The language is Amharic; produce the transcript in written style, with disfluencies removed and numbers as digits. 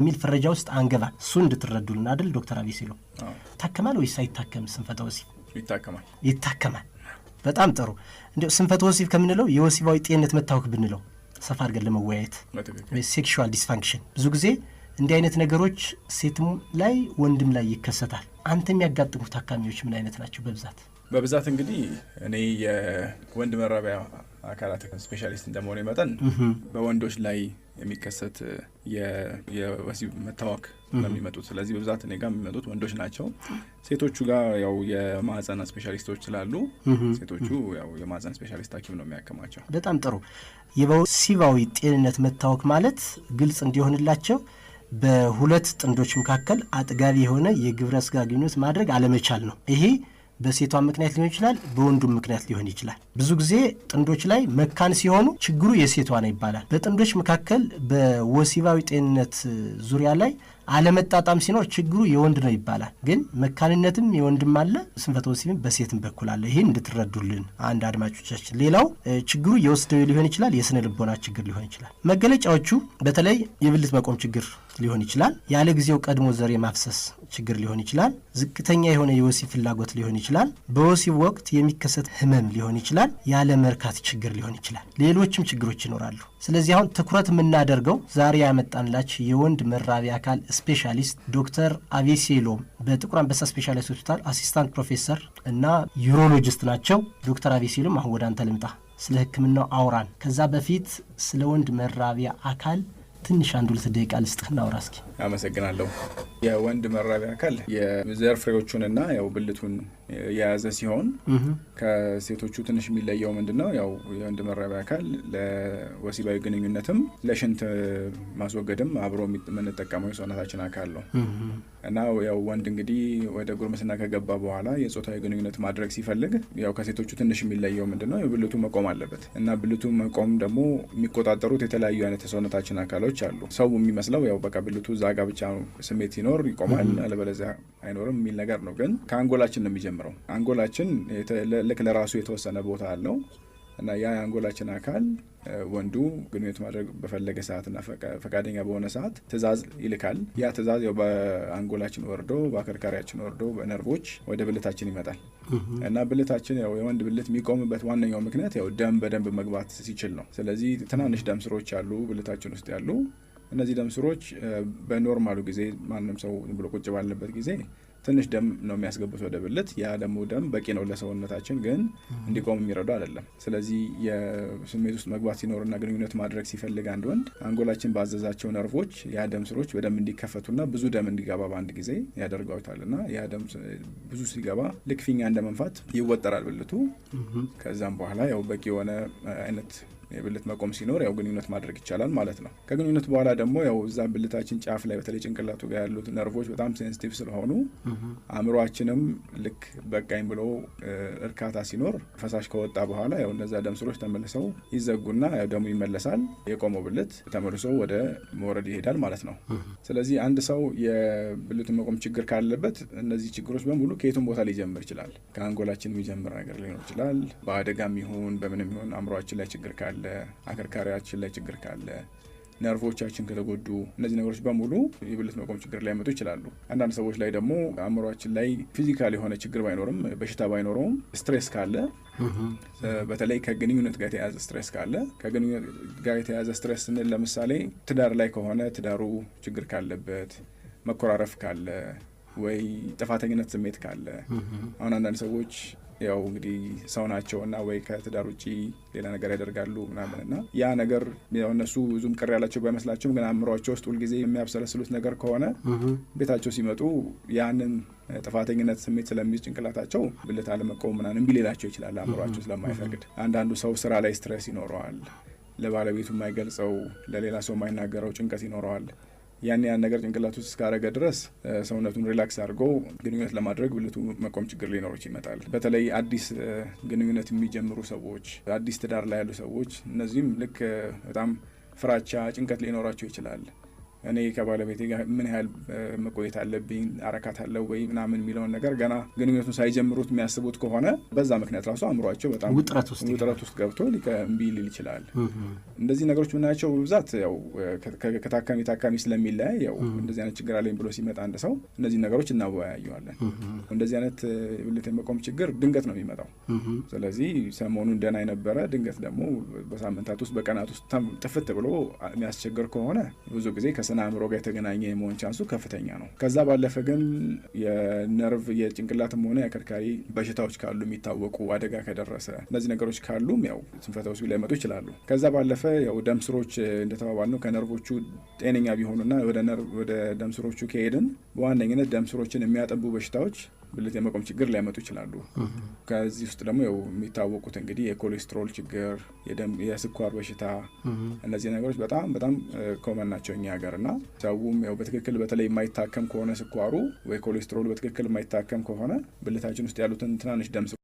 ሚል ፍረጃ ውስጥ አንገባ እሱ እንድትረዱልን አይደል ዶክተር አቤሴሎ ታከማል ወይስ አይታከም ስንፈተ ወሲብ ይታከማል በጣም ጥሩ እንደው ስንፈተ ወሲብ ከምንለው የወሲባዊ ጤንነት መታወክ ብንለው ሰፋ አድርገን ለመወያየት ሴክሹዋል ዲስፋንክሽን ብዙ ጊዜ እንዲህ አይነት ነገሮች ሴትም ላይ ወንድም ላይ ይከሰታል አንተ የሚያጋጥሙ ታካሚዎች ምን አይነት ናቸው በብዛት እንግዲህ እኔ የወንድ መራቢያ አካላት ስፔሻሊስት እንደመሆነ መጠን በወንዶች ላይ የሚከሰት የወሲብ መታወክ ለሚመጡት ስለዚህ በብዛት እኔ ጋር የሚመጡት ወንዶች ናቸው ሴቶቹ ጋር ያው የማህፀን ስፔሻሊስቶች ስላሉ ሴቶቹ ያው የማህፀን ስፔሻሊስት ሐኪም ነው የሚያከማቸው በጣም ጥሩ የወሲባዊ ጤንነት መታወክ ማለት ግልጽ እንዲሆንላቸው በሁለት ጥንዶች መካከል አጥጋቢ የሆነ የግብረ ስጋ ግንኙነት ማድረግ አለመቻል ነው ይሄ በሴቷ ምክንያት ሊሆን ይችላል በወንዱም ምክንያት ሊሆን ይችላል ብዙ ጊዜ ጥንዶች ላይ መካን ሲሆኑ ችግሩ የሴቷ ነው ይባላል በጥንዶች መካከል በወሲባዊ ጤንነት ዙሪያ ላይ አለመጣጣም ሲኖር ችግሩ የወንድ ነው ይባላል ግን መካንነትም የወንድም አለ ስንፈተ ወሲብም በሴትም በኩል አለ ይሄን እንድትረዱልን አንድ አድማጮቻችን ሌላው ችግሩ የወስደው ሊሆን ይችላል የስነ ልቦና ችግር ሊሆን ይችላል መገለጫዎቹ በተለይ የብልት መቆም ችግር ሊሆን ይችላል ያለ ጊዜው ቀድሞ ዘር የማፍሰስ ችግር ሊሆን ይችላል ዝቅተኛ የሆነ የወሲብ ፍላጎት ሊሆን ይችላል በወሲብ ወቅት የሚከሰት ህመም ሊሆን ይችላል ያለ መርካት ችግር ሊሆን ይችላል ሌሎችም ችግሮች ይኖራሉ ስለዚህ አሁን ትኩረት የምናደርገው ዛሬ ያመጣንላችሁ የወንድ መራቢያ አካል ስፔሻሊስት ዶክተር አቤሴሎ በጥቁር አንበሳ ስፔሻሊስት ሆስፒታል አሲስታንት ፕሮፌሰር እና ዩሮሎጂስት ናቸው ዶክተር አቤሴሎ አሁን ወደ አንተ ልምጣ ስለ ህክምናው አውራን ከዛ በፊት ስለ ወንድ መራቢያ አካል ትንሽ አንድ ሁለት ደቂቃ ልስጥህና አውራ እስኪ አመሰግናለሁ የወንድ መራቢያ አካል የዘር ፍሬዎቹንና ያው ብልቱን የያዘ ሲሆን ከሴቶቹ ትንሽ የሚለየው ምንድነው ያው የወንድ መራቢያ አካል ለወሲባዊ ግንኙነትም ለሽንት ማስወገድም አብሮ የምንጠቀመው የሰውነታችን አካል ነው እና ያው ወንድ እንግዲህ ወደ ጉርምስና ከገባ በኋላ የጾታዊ ግንኙነት ማድረግ ሲፈልግ ያው ከሴቶቹ ትንሽ የሚለየው ምንድነው የብልቱ መቆም አለበት እና ብልቱ መቆም ደግሞ የሚቆጣጠሩት የተለያዩ አይነት የሰውነታችን አካሎች አሉ ሰው የሚመስለው ያው በቃ ብልቱ ዛጋ ብቻ ስሜት ሲኖር ይቆማል አለበለዚያ አይኖርም የሚል ነገር ነው ግን ከአንጎላችን ነው የሚጀምረው አንጎላችን ልክ ለራሱ የተወሰነ ቦታ አለው እና ያ አንጎላችን አካል ወንዱ ግንኙነት ማድረግ በፈለገ ሰዓትና ፈቃደኛ በሆነ ሰዓት ትእዛዝ ይልካል ያ ትእዛዝ ያው በአንጎላችን ወርዶ በአከርካሪያችን ወርዶ በነርቮች ወደ ብልታችን ይመጣል እና ብልታችን ያው የወንድ ብልት የሚቆምበት ዋነኛው ምክንያት ያው ደም በደንብ መግባት ሲችል ነው ስለዚህ ትናንሽ ደም ስሮች አሉ ብልታችን ውስጥ ያሉ እነዚህ ደም ስሮች በኖርማሉ ጊዜ ማንንም ሰው ብሎ ቁጭ ባለበት ጊዜ ትንሽ ደም ነው የሚያስገቡት ወደ ብልት ያ ደግሞ ደም በቂ ነው ለሰውነታችን ግን እንዲቆም የሚረዳው አይደለም ስለዚህ የስሜት ውስጥ መግባት ሲኖርና ግንኙነት ማድረግ ሲፈልግ አንድ ወንድ አንጎላችን ባዘዛቸው ነርቮች ያ ደም ስሮች በደም እንዲከፈቱና ብዙ ደም እንዲገባ በአንድ ጊዜ ያደርጋውታልና ያ ደም ብዙ ሲገባ ልክ ፊኛ እንደመንፋት ይወጠራል ብልቱ ከዛም በኋላ ያው በቂ የሆነ አይነት የብልት መቆም ሲኖር ያው ግንኙነት ማድረግ ይቻላል ማለት ነው ከግንኙነት በኋላ ደግሞ ያው እዛ ብልታችን ጫፍ ላይ በተለይ ጭንቅላቱ ጋር ያሉት ነርቮች በጣም ሴንሲቲቭ ስለሆኑ አእምሮአችንም ልክ በቃኝ ብሎ እርካታ ሲኖር ፈሳሽ ከወጣ በኋላ ያው እነዛ ደም ስሮች ተመልሰው ይዘጉና ያው ደሙ ይመለሳል የቆመው ብልት ተመልሶ ወደ መውረድ ይሄዳል ማለት ነው ስለዚህ አንድ ሰው የብልቱ መቆም ችግር ካለበት እነዚህ ችግሮች በሙሉ ከየቱም ቦታ ሊጀምር ይችላል ከአንጎላችን የሚጀምር ነገር ሊሆን ይችላል በአደጋም ይሁን በምንም ይሁን አእምሮአችን ላይ ችግር ካለ አከርካሪያችን ላይ ችግር ካለ ነርቮቻችን ከተጎዱ እነዚህ ነገሮች በሙሉ የብልት መቆም ችግር ሊያመጡ ይችላሉ አንዳንድ ሰዎች ላይ ደግሞ አእምሮአችን ላይ ፊዚካል የሆነ ችግር ባይኖርም በሽታ ባይኖረውም ስትሬስ ካለ በተለይ ከግንኙነት ጋር የተያዘ ስትሬስ ካለ ከግንኙነት ጋር የተያዘ ስትሬስ ስንል ለምሳሌ ትዳር ላይ ከሆነ ትዳሩ ችግር ካለበት መኮራረፍ ካለ ወይ ጥፋተኝነት ስሜት ካለ አሁን አንዳንድ ሰዎች ያው እንግዲህ ሰው ናቸውና ወይ ከትዳር ውጪ ሌላ ነገር ያደርጋሉ ምናምንና ያ ነገር ያው እነሱ ብዙም ቅር ያላቸው ባይመስላቸውም ግን አእምሮአቸው ውስጥ ሁልጊዜ የሚያብሰለስሉት ነገር ከሆነ ቤታቸው ሲመጡ ያንን ጥፋተኝነት ስሜት ስለሚይዝ ጭንቅላታቸው ብልት አለመቆም ምናምን ቢሌላቸው ይችላል አእምሮአቸው ስለማይፈቅድ አንዳንዱ ሰው ስራ ላይ ስትሬስ ይኖረዋል ለባለቤቱ የማይገልጸው ለሌላ ሰው የማይናገረው ጭንቀት ይኖረዋል ያን ነገር ጭንቅላቱ ውስጥ እስካረገ ድረስ ሰውነቱን ሪላክስ አድርጎ ግንኙነት ለማድረግ ብልቱ መቆም ችግር ሊኖርች ይመጣል በተለይ አዲስ ግንኙነት የሚጀምሩ ሰዎች አዲስ ትዳር ላይ ያሉ ሰዎች እነዚህም ልክ በጣም ፍራቻ ጭንቀት ሊኖራቸው ይችላል እኔ ከባለቤቴ ጋር ምን ያህል መቆየት አለብኝ፣ አረካት አለው ወይ ምናምን የሚለውን ነገር ገና ግንኙነቱን ሳይጀምሩት የሚያስቡት ከሆነ በዛ ምክንያት ራሱ አእምሯቸው በጣም ውጥረት ውስጥ ገብቶ እምቢ ሊል ይችላል። እንደዚህ ነገሮች ምናቸው ብዛት ያው ከታካሚ ስለሚለያይ ያው እንደዚህ አይነት ችግር አለኝ ብሎ ሲመጣ አንድ ሰው እነዚህ ነገሮች እናወያየዋለን። እንደዚህ አይነት ብልት የመቆም ችግር ድንገት ነው የሚመጣው። ስለዚህ ሰሞኑን ደህና የነበረ ድንገት ደግሞ በሳምንታት ውስጥ በቀናት ውስጥ ጥፍት ብሎ የሚያስቸግር ከሆነ ብዙ ጊዜ ከስነ አእምሮ ጋር የተገናኘ የመሆን ቻንሱ ከፍተኛ ነው። ከዛ ባለፈ ግን የነርቭ የጭንቅላትም ሆነ የአከርካሪ በሽታዎች ካሉ የሚታወቁ አደጋ ከደረሰ እነዚህ ነገሮች ካሉም ያው ስንፈተ ወሲብ ሊመጡ ይችላሉ። ከዛ ባለፈ ያው ደም ስሮች እንደተባባል ነው ከነርቮቹ ጤነኛ ቢሆኑና ወደ ደም ስሮቹ ከሄድን በዋነኝነት ደም ስሮችን የሚያጠቡ በሽታዎች ብልት የመቆም ችግር ሊያመጡ ይችላሉ። ከዚህ ውስጥ ደግሞ ያው የሚታወቁት እንግዲህ የኮሌስትሮል ችግር፣ የስኳር በሽታ እነዚህ ነገሮች በጣም ኮመን ናቸው እኛ ሀገር እና ሰውም ያው በትክክል በተለይ የማይታከም ከሆነ ስኳሩ ወይ ኮሌስትሮል በትክክል የማይታከም ከሆነ ብልታችን ውስጥ ያሉትን ትናንሽ ደም